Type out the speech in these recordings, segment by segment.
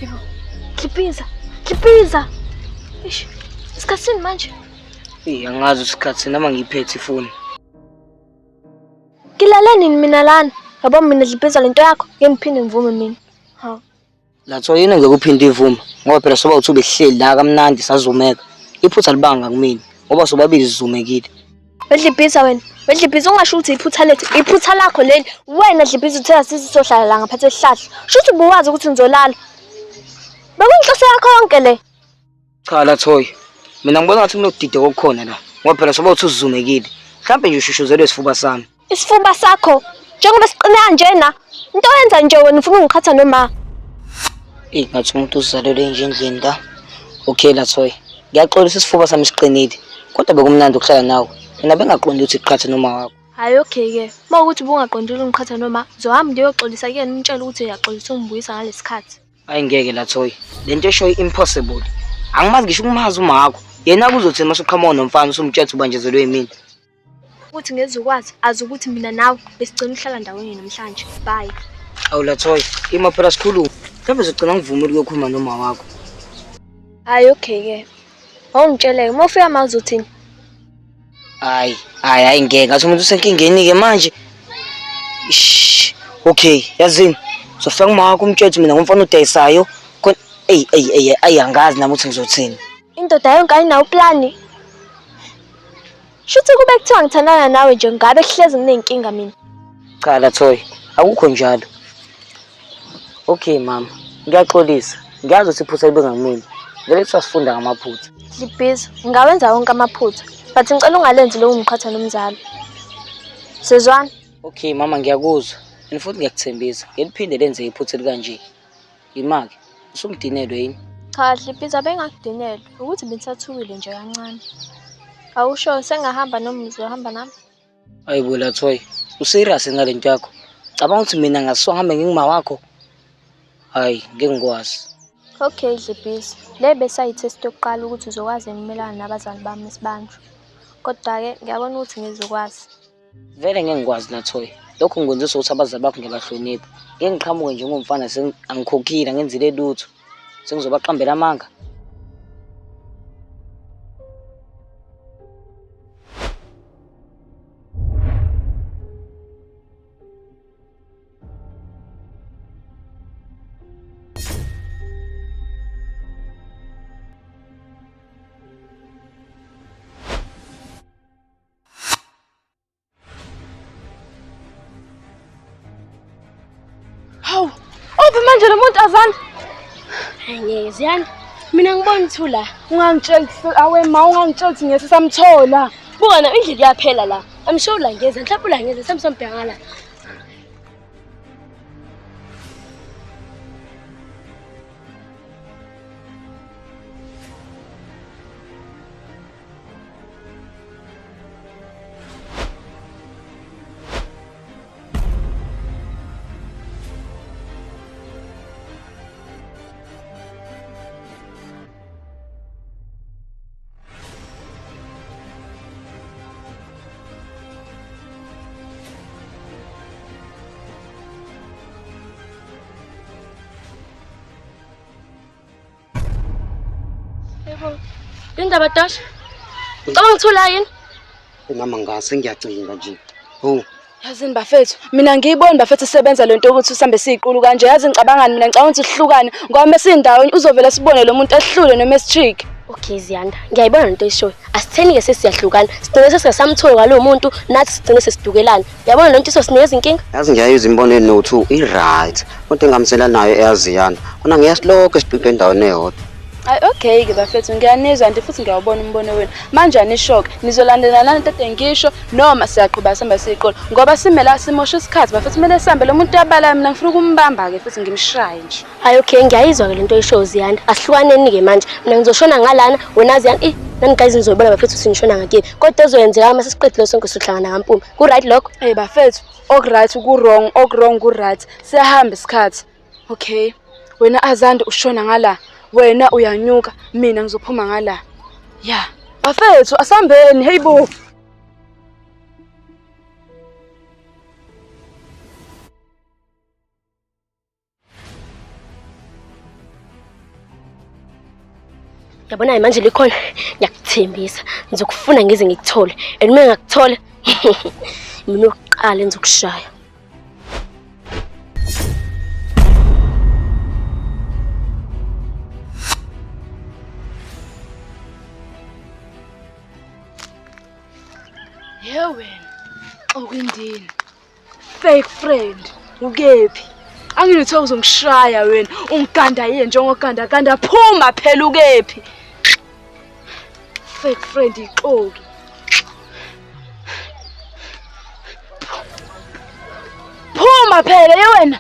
Yebo. Khiphiza. Eish. Isikhatsini manje? Angazi isikhathi nama ngiyiphethe ifoni. Kilale nini mina lana? Yabo mina Dliphiza lento yakho, ngiphinde ngivume mina. Ha. Latho yini ngeke uphinde ivuma ngoba phela soba uthi ubehleli la kamnandi sazumeka. Iphutha libanga kumina ngoba sobabili sizumekile. Dliphiza wena. Dliphiza ungasho ukuthi iphutha lethu, iphutha lakho leli. Wena Dliphiza uthe asisohlala la ngaphathe esihlahla. Shuthi ubuwazi ukuthi ngizolala. Bekuyinhloso yakho yonke le. Cha Lathoyi. Mina ngibona ngathi kunokudide okukhona la. Ngoba phela soba uthi uzumekile. Mhlawumbe nje ushushuzelwe isifuba sami. Isifuba sakho njengoba siqine kanjena. Into yenza nje wena ufuna ungiqhatha noma? Ngathi umuntu uzalelwe nje endlini la. Okay Lathoyi. Ngiyaxolisa isifuba sami siqinile. Kodwa bekumnandi ukuhlala nawe. Mina bengaqondi ukuthi iqhathe noma wakho. Hayi okay ke. Mawukuthi ubungaqondile ungiqhatha noma, zohamba ngiyoxolisa kuyena umtshela ukuthi uyaxolisa ungibuyisa ngalesikhathi. Hayi ngeke Lathoyi. Lento esho impossible. Angimazi ngisho ukumazi uma wakho. Yena kuzothi masuqhamuka nomfana usumtshela ubanjezelwe yimini. Ukuthi ngezukwazi azi ukuthi mina nawe besigcina uhlala ndawonye namhlanje. Bye. Awu Lathoyi, ima phela sikhuluma. Mhlawumbe uzogcina ngivumile ukuyokhuluma noma wakho. Hayi okay ke. Awungitshele uma ufika manje uzothini? Hayi ngeke ngathi umuntu usenkingeni ke manje. Ish. Okay, yazini. Sofika kuma wakho umtshela mina ngumfana udayisayo. Angazi nami ukuthi ngizothini. Indoda yonke ayinawo plan. Shuthi kube kuthiwa ngithandana nawe nje ngabe kuhlezi nginenkinga mina. Cha Lathoyi, akukho njalo. Okay mama, ngiyaxolisa. Ngiyazi ukuthi iphutha libe ngamina. Vele sasifunda ngamaphutha. Dliphiza, ngawenza wonke amaphutha. But ngicela ungalenzi lo umqhatha nomzalo. Sezwana? Okay mama ngiyakuzwa. And futhi ngiyakuthembisa. Ngeliphinde lenze iphutha likanje. Imake, usungidinelwe yini? Cha Dliphiza bengakudinelwa ukuthi bengisathukile nje kancane. Awusho sengahamba noma uzohamba nami? Hayibo Lathoyi, userious ngalento yakho. Cabanga ukuthi mina ngaswa ngihambe ngingima wakho. Hayi, ngeke ngikwazi. Okay Dliphiza, le besayitest yokuqala ukuthi uzokwazi ukumelana nabazali bami esibanjwe. Kodwa ke ngiyabona ukuthi ngizokwazi. Vele ngeke ngikwazi Lathoyi. Lokho ngikwenzisa ukuthi abazali bakho ngiyabahlonipha. Ngeke ngiqhamuke nje ngomfana angikhokhile ngenzile lutho. Sengizobaqambela amanga. Hawu, uphi manje lo muntu azana? Hayi Ziyanda, mina ngibona ithula. Ungangitsheli awe ma ungangitsheli ukuthi ngeke samthola. Buka na indlela iyaphela la. Amsho ulangeza, mhlawumbe ulangeza samsombheka la. Yebo. Indaba Dosh. Ngicabanga ngithula yini? Mama ngase ngiyacinga nje. Oh. Yazini bafethu, mina ngiyibona bafethu sebenza lento ukuthi usambe siqulu kanje. Yazi ngicabangani mina ngicabanga ukuthi sihlukane ngoba mesindawo uzovela sibone lo muntu ehlule noma esichiki. Okay Ziyanda, ngiyayibona lento eshoyo. Asitheni ke sesiyahlukana. Sigcine sesingasamtholi ngalo muntu nathi sigcine sesidukelana. Yabona lento isosinikeza inkinga? Yazi ngiyayizwa imboneni no2 i-right. Konke engamsela nayo eyaziyana. Kona ngiyasiloko esibheke endaweni eyodwa. Hayi okay ke bafethu ngiyanizwa nje futhi ngiyawubona umbono wenu. Manje anishock nizolandelana into engisho noma siyaqhubha samba siqolo ngoba simela simosha isikhathi bafethu kumele sihambe lo muntu yabala mina ngifuna ukumbamba ke futhi ngimshaye nje. Hayi okay ngiyayizwa ke lento eshoyo Ziyanda. Asihlukaneni ke manje. Mina ngizoshona ngalana wena Ziyanda nani guys nizobona bafethu sinishona ngakini. Kodwa ezoyenzeka uma sesiqedile sonke sihlangana kaMpumi. Ku right lokho? Hey bafethu, ok-right ku-wrong, ok-wrong ku-right. Siyahamba isikhathi. Okay. Wena Azande ushona ngala. Wena uyanyuka, mina ngizophuma ngala. Ya, bafethu asambeni, heyibo. Yabona manje likhona ngiyakuthembisa ngizokufuna ngize ngikuthole and uma ngakuthola mina oqala enzokushaya. Yewe okwindini fake friend ukephi angilithe uzongishaya wena ungiganda yini njengoganda phuma phela ukephi fake friend ixoki phuma phela wena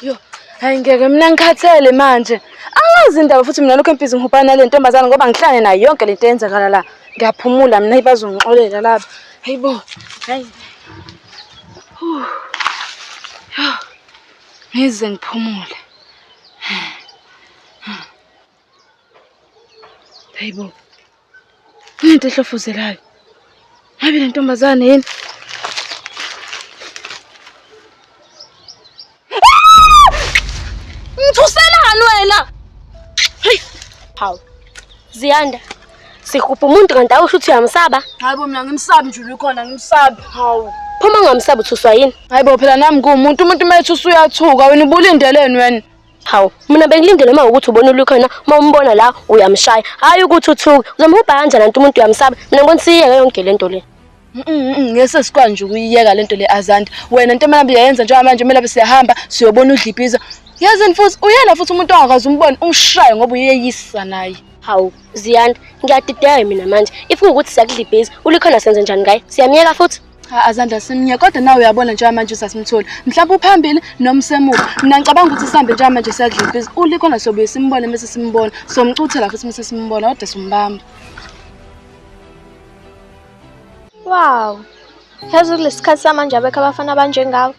Yo. Hayi ngeke mina ngikhathele manje. Angazi indaba futhi mina lokho emphizi ngihubhana le ntombazana ngoba ngihlane nayo yonke lento eyenzakala la. Ngiyaphumula mina ibazongixolela lapha. Hayibo. Hayi. Yo. Ngize ngiphumule. Hayibo. Into ehlofuzelayo. Hayi le ntombazana yini? Ngithuselani wena? Hey, Hawu. Ziyanda. Sikupha umuntu kanti awusho ukuthi uyamsaba? hayibo mina ngimsabi nje ukhona ngimsabi. Hawu. Phuma ngamsaba uthuswa yini? Hayibo phela nami ngumuntu mayethi usuyathuka wena ubulindeleni wena. Hawu, mina bengilindele uma ukuthi ubona uLukhona, uma umbona la uyamshaya. Hayi ukuthi uthuke. Uzomhubha kanjani nantu umuntu uyamsaba? Mina ngongisiyeke yonke lento le. Ngeke sikwazi nje ukuyiyeka lento le Azanda. Wena into emina biyayenza njengoba manje kumele siyahamba siyobona uDlibhiza. Yazini futhi uyena futhi umuntu ongakazi umbone umshaye ngoba uyeyisa naye. Hawu, Ziyanda, ngiyadideka mina manje. If ukuthi siyakudlibhiza, uLukhona senze njani ngaye? Siyamyeka futhi? Azanda simnye kodwa nawe uyabona njengoba manje usasimthola. Mhlawumbe uphambili noma usemuva. Mina ngicabanga ukuthi sihambe njengoba manje siyadlibhiza. ULukhona sobuye simbone bese simbona. Somcuthela futhi bese simbona kodwa simbamba. Wow. Yazi kulesikhathi samanje abekho abafana abanjengawe.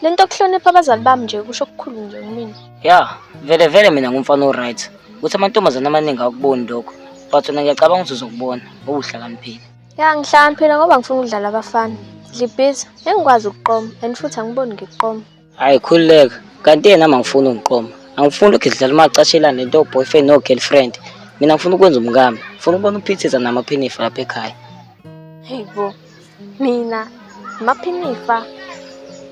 Lento okuhlonipha abazali bami nje kusho okukhulu nje kumina. Ya, vele mina ngumfana oright. Uthi amantombazana amaningi akuboni lokho. But wena ngiyacabanga ukuthi uzokubona obuhlakaniphile. Ya ngihlakaniphile ngoba ngifuna ukudlala abafana. Dlibhiza, engikwazi ukuqoma and futhi angiboni ngiqoma. Hayi khulileka. Kanti yena mangifuna ungiqoma. Angifuni ukudlala macashelana nento boyfriend no girlfriend. Mina ngifuna ukwenza umngami. Ngifuna ukubona uPhithiza namaphinifa lapha ekhaya. Hayibo. Mina maphinifa.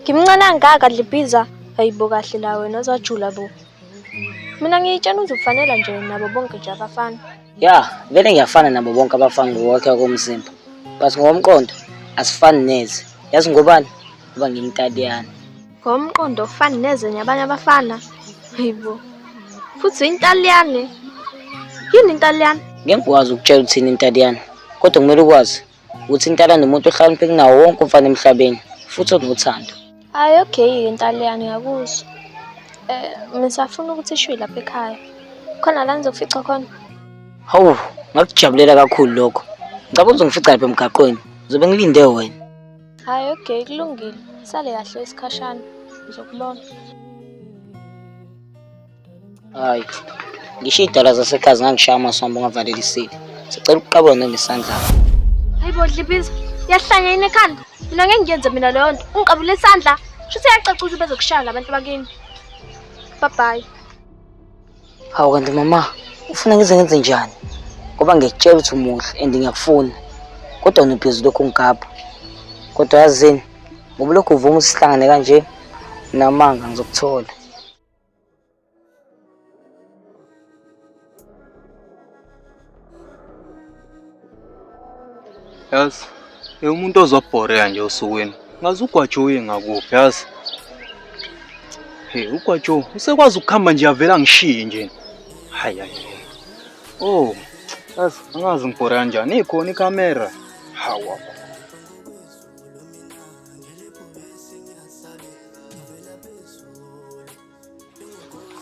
Ngimncane angaka Dlibhiza. Hayibo kahle la wena uzajula bo. Mina ngiyitshela ukuthi ufanele nje nabo bonke nje abafana. Ya, vele ngiyafana nabo bonke abafana ngokwakhe komzimba. But ngomqondo asifani neze. Yazi ngobani? Ngoba ngiyintaliyane. Ngomqondo ofani nezenye abanye abafana. Hayibo. Futhi intaliyane. Yini intaliyane? Ngengikwazi ukutshela ukuthi intaliyane. Kodwa kumele ukwazi ukuthi intaliyane umuntu ohlakaniphile kunawo wonke umfana emhlabeni futhi onothando. Hayi okay intaliyane ngiyakuzwa. Misafuna ukuthi ishwe lapha ekhaya. Khona la nizofica khona. Hawu, ngakujabulela kakhulu lokho. Ngicabanga uzongifica lapha emgaqweni. Ngizobe ngilinde wena. Hayi okay kulungile. Sale kahle isikhashana. Ngizokubona. Hayi. Ngisho idala zasekhaya ngangishaya amasambo ngavalelisile. Sicela ukuqabana nesandla. Hayibo Dlibhiza, yahlanya yini ekhanda? Mina ngeke ngiyenze mina leyo nto. Ungiqabule isandla. Shuthi yacaca ukuthi bezokushaya labantu bakini. Bye bye. Hawu kanti mama, ufuna ngenze njani? Ngoba ngiyakutshela ukuthi umuhle and ngiyakufuna. Kodwa unobhizi lokho ngigaba. Kodwa yazini, ngoba lokho uvuma usihlangane kanje namanga ngizokuthola. yazi umuntu ozobhoreya nje osukwini ngazi uGwajoyi ngakuphi yazi. Hey uGwajo usekwazi ukukhamba nje avela ngishiye nje. Hayi. Oh yazi angazi ngibhoreya kanjani ikhona ikamera. Hawa.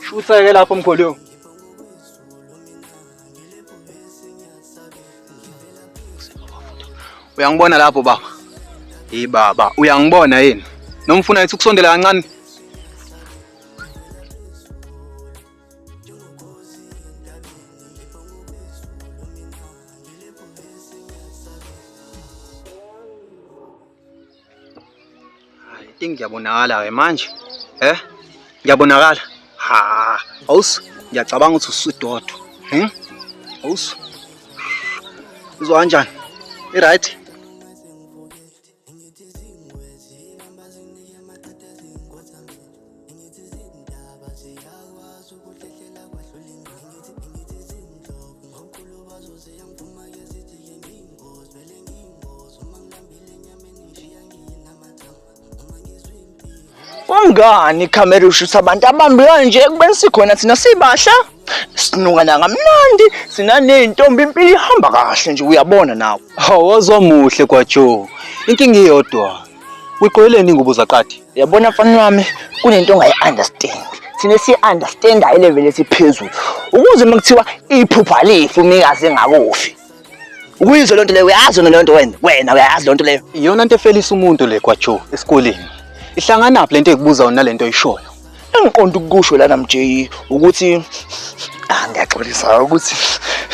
Shutha-ke lapho mkholo. Uyangibona lapho baba? Hey baba, uyangibona yini? Noma ufuna ukuthi ukusondela kancane? Hayi, ngiyabonakala ke manje. Ngiyabonakala. Ha, awusi ngiyacabanga ukuthi usudodo. Awusi. Uzwa kanjani? Right? Ungani ikhamera ushutha abantu abambi kanje kubeni sikhona thina sibahla sinuka nangamnandi sinanentombi impilo ihamba kahle nje uyabona nawe. Awuzwa muhle kwaJoe. Inkinga iyodwa. Uyiqoyeleni ingubo zaqadi? Uyabona mfana wami kunento ongayi-understand. Thina siyi-understand level esiphezulu. Ukuze makuthiwa iphupha lifu umnikazi engakufi. Ukuyizwa lonto leyo uyazi le nto wena uyazi lonto leyo. Iyona into efelisa umuntu le kwaJoe esikoleni. Ihlanganaphi lento ekubuza wona lento oyishoyo? Engiqonda ukusho lana mJ ukuthi ngiyaxolisa ukuthi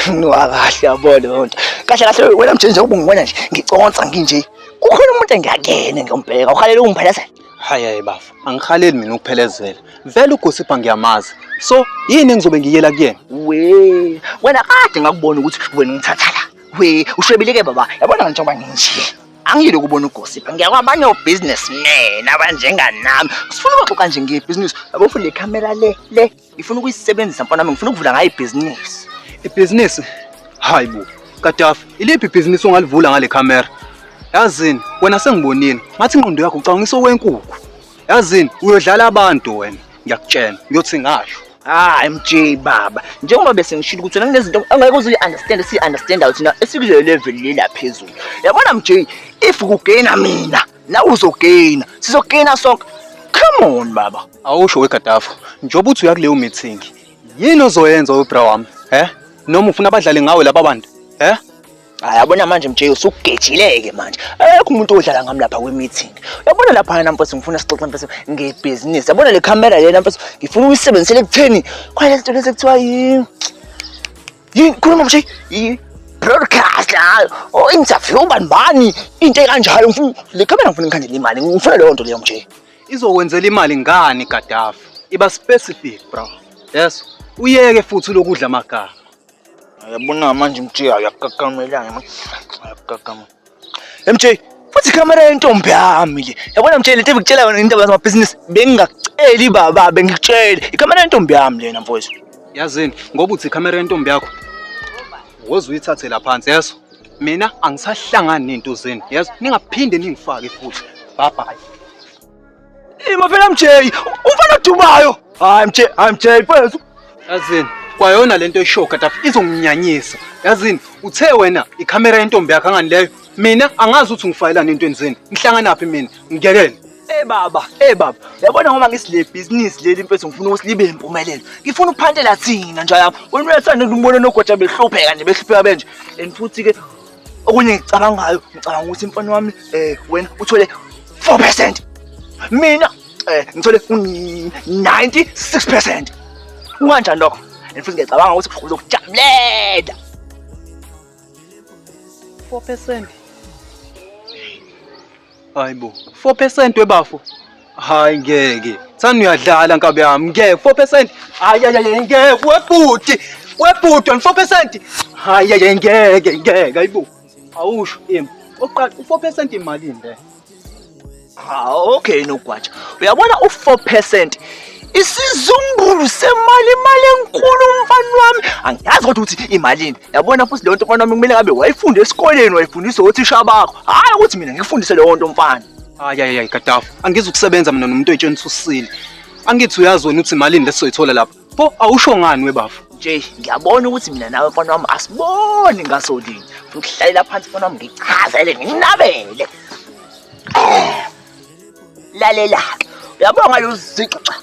kahle yabona lonto. Kahle wena mJ nje ubungibona nje ngiconsa nginje. Kukhona umuntu engiyakene ngiyombheka ukhalela ungiphelezela. Hayi bafu, angikhaleli mina ukuphelezela. Vele uGosipha ngiyamazi. So yini engizobe ngiyela kuyena? Wena kade ngakubona ukuthi wena ngithathala. Ushwebile baba. Yabona njengoba nginje. Angiyile ukubona uGosipha ngiyakwabanye obusinessmen abanjenganami sifuna ukuxoxa nje ngebusiness yabo ufuna le camera le ngifuna ukuyisebenzisa mfana wami ngifuna ukuvula ngayo ibusiness. Ibusiness? Hayibo Kadafi iliphi ibusiness ongalivula ngale camera? Yazini wena sengibonini ngathi ingqondo yakho ucabanga isowenkukhu. Yazini uyodlala abantu wena ngiyakutshela ngiyothi ngasho. MJ baba njengoba bese ngishilo ukuthi wena kunezinto angeke uzi-understand si-understand out thina esikule level lela phezulu. Yabona MJ if ukugaina mina nawe uzogaina sizogaina sonke. Come on baba. Awusho weGadafi njengoba uthi uyakuleyo meeting yini ozoyenza webra wami noma ufuna abadlale ngawe laba bantu Yabona manje MJ usugejileke manje. Ayekho umuntu odlala ngami lapha kwe-meeting. Yabona lapha na mfowethu ngifuna sixoxe mfowethu ngebusiness. Yabona le camera lena mfowethu ngifuna uyisebenzisele ekutheni khona lento lezi ekuthiwa khuluma MJ broadcast la interview bani into ekanjalo ngifuna le camera ngifuna ngikhandele imali ngifuna leyo nto leyo MJ. Izokwenzela imali ngani Kadafi? Iba specific bro. Yes, uyeke futhi lokudla amagama. Yabona manje MJ ayakakamelanga manje. Ayakakama. MJ futhi camera yentombi yami le. Yabona MJ lento ngikutshela yona indaba zama-business bengingaceli baba bengikutshela. Icamera yentombi yami lena mfowethu. Yazini ngoba uthi icamera yentombi yakho woze uyithathela phansi yeso. Mina angisahlangani nento zeni. Yeso ningaphinde ningifake futhi. Bye bye. Mafela MJ umfana odubayo. MJ mfowethu. Yazini kwayona lento eshow Kadafi izonginyanyisa. Yazini uthe wena icamera yentombi yakho angani leyo. Mina angazi ukuthi ngifayelana into enzeni. Ngihlanganaphi mina? Ngiyekele. Baba. Yabona ngoba ngisile business leli mfethu ngifuna ukuthi libe impumelelo. Ngifuna ukuphantela thina nje lapha. Wena uyathanda ukubona noGoja behlupheka nje behlupheka benje. And futhi ke okunye ngicabangayo ngicabanga ukuthi mfana wami wena uthole 4%. Mina ngithole 96%. Unganjani lokho? And futhi ngiyacabanga ukuthi uzokujabulela. 4%. Hayibo 4% webafu. Hayi ngeke. Thani uyadlala nkabe yami ngeke 4%. Hayi ngeke webhuti. Webhuti 4%. Hayi ngeke hayibo. Awusho oqala 4% imali nje. Okay noGwaja. Uyabona u4% isizumbulu semali, imali enkulu mfana wami. Angiyazi kodwa ukuthi imalini. Yabona futhi leyo nto mfana wami kumele ngabe wayifunde esikoleni, wayifundiswa othisha bakho. Hayi ukuthi mina ngikufundise leyo nto mfana. Hayi Katafu, angizukusebenza mina nomuntu oyitshena ususile. Angithi uyazi wena ukuthi imalini lesizoyithola lapha. Pho awusho ngani webafu? Nje ngiyabona ukuthi mina nawe mfana wami asiboni ngasolini. Futhi uhlalela phansi mfana wami ngichazele nginabele. Lalela. Uyabonga lo ziqa.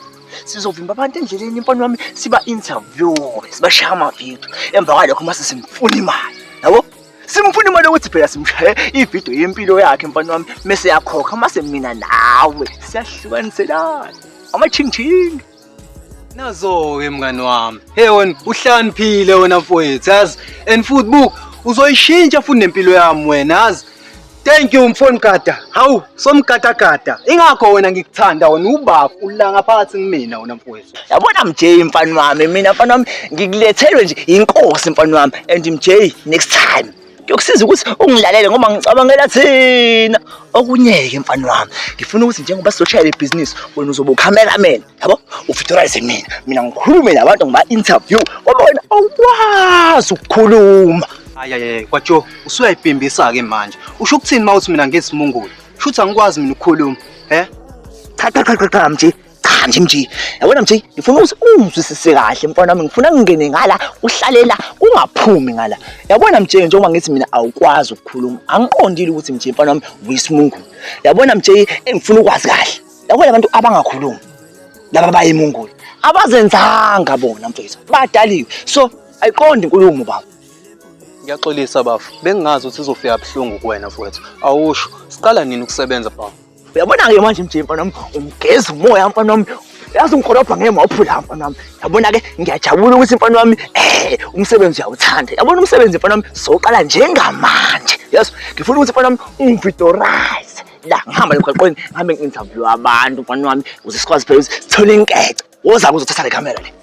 Sizovimba abantu endleleni mfana wami siba interview, sibashaya amavidiyo. Emva kwalokho mase simfuna imali. Yabo? Simfuna imali ukuthi phela simshaye ividiyo yempilo yakhe mfana wami mase yakhokha mase mina nawe siyahlukaniselana. Ama ching ching. Nazo-ke mngani wami. Hey wena uhlaniphile wena mfowethu, yazi. And futhi buku uzoyishintsha futhi nempilo yami wena, yazi. Thank you mfoni Gada. Hawu, somgadagada. Ingakho wena ngikuthanda wena ubafu ulanga phakathi kumina wena mfowethu. Yabona MJ mfana wami, mina mfana wami ngikulethelwe nje inkosi mfana wami, and MJ next time ngiyokusiza ukuthi ungilalele ngoba ngicabangela thina. Okunyeke mfana wami, ngifuna ukuthi njengoba sizoshaya ibhizinisi wena uzoba ucameraman, yabo? Ufeatureize mina ngikhulume nabantu ngiba interview ngoba wena awukwazi ukukhuluma. Hayi kwaJo, usuyayibhimbisa ke manje. Usho ukuthini mawuthi mina ngesimungulu? Shuthi angikwazi mina ukukhuluma, Cha MJ. Cha nje. Yabona MJ, ngifuna ukuthi ungizwisise kahle mfana wami, ngifuna ngingene ngala uhlale la ungaphumi ngala. Yabona MJ, njengoba ngithi mina awukwazi ukukhuluma. Angiqondile ukuthi MJ mfana wami uyisimungulu. Yabona MJ, engifuna ukwazi kahle. Yabona abantu abangakhulumi. Laba bayimungulu. Abazenzanga bona mfethu. Badaliwe. So, ayiqondi inkulumo baba. Ngiyaxolisa bafu. Bengingazi ukuthi izofika buhlungu kuwena mfowethu. Awusho, siqala nini ukusebenza bafu? Uyabona ke manje MJ mfana wami, ungeza umoya mfana wami. Yazi ngikholopha ngemaphula mfana wami. Yabona ke ngiyajabula ukuthi mfana wami umsebenzi uyawuthanda. Yabona umsebenzi mfana wami soqala njengamanje. Yes, ngifuna ukuthi mfana wami ungivitorize. La ngihamba emgaqweni, ngihambe ngi-interview abantu mfana wami, ukuze sikwazi phela ukuthi sithole inkece. Woza ukuzothatha le camera le.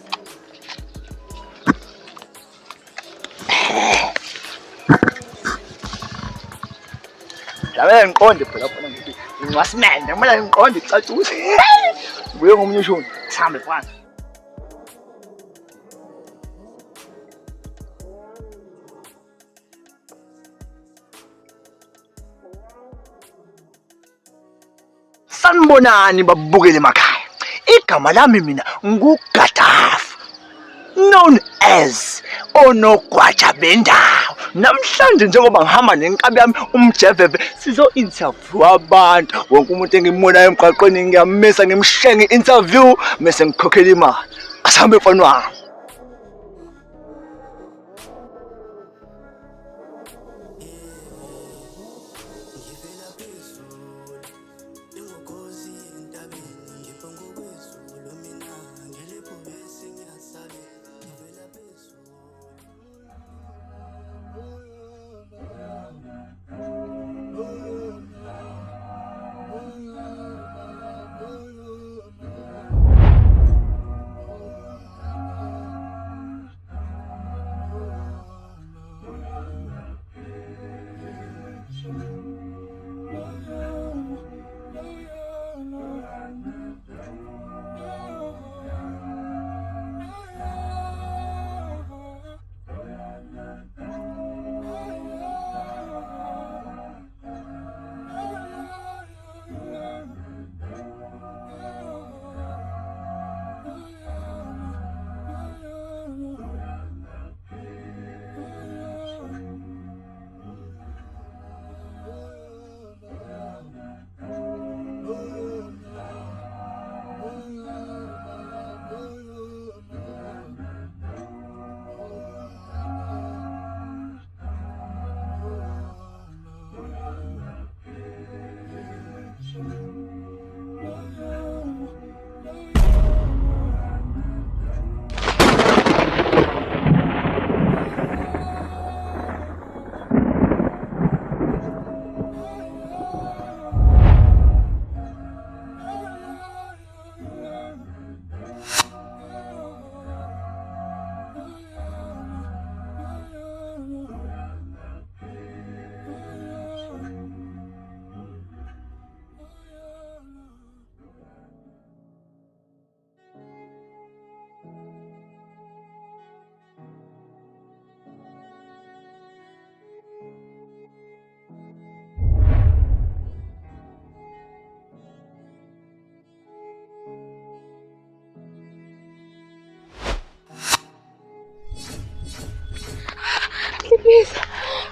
Labe ngiqonde phela mfana ngithi ngiwasimende, kumele ngiqonde icaca ukuthi buye ngomunye ushoni. Sihambe mfana. Sanibonani babukele emakhaya. Igama lami mina nguGadafu, known as onogwaja bendawo. Namhlanje njengoba ngihamba nenkabi yami umjeveve sizo-interview abantu. Wonke umuntu engimbonayo emgaqweni ngiyamesa ngimshenge interview mese ngikhokhela imali. Asihambe mfana wami.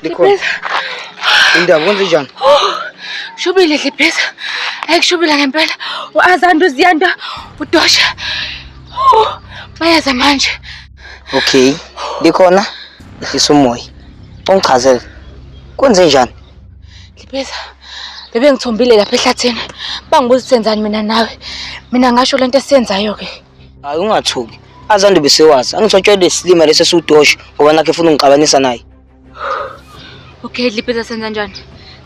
Likhona. Indaba kwenze njani? Shubile Dlibhiza. Ayikushubila ngempela. U-Azanda uZiyanda uDosha. Bayaza manje. Okay. Likhona. Ehlisa umoya. Ungichazele. Kwenze njani? Dlibhiza. Bebe ngithombile lapha ehlathini. Bangibuza senzani mina nawe. Mina ngasho lento esiyenzayo ke. Hayi ungathuki. Azanda besewazi. Angitshotshele lesilima lesi esudosha ngoba nakho efuna ungixabanisa naye. Okay Dlibhiza senza njani?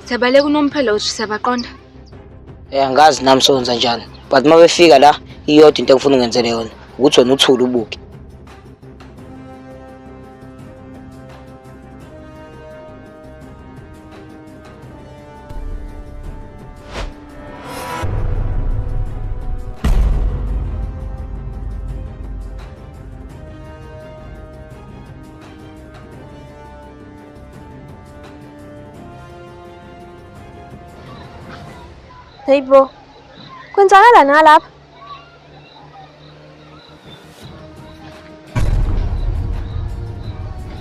Siyabaleka unomphelo uthi siyabaqonda. Angazi nami sonza njani. But uma befika la iyodwa into engifuna ungenzele yona ukuthi wena uthule ubuke. Hayibo. Kwenzakalani ngalapha?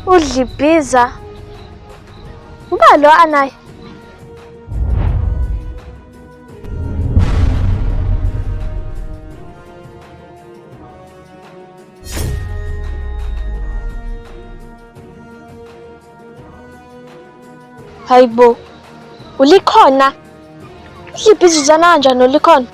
uDlibhiza. Uba lo anaye. Hayibo. Ulikhona. uDlibhiza uzana kanjani noLikhona?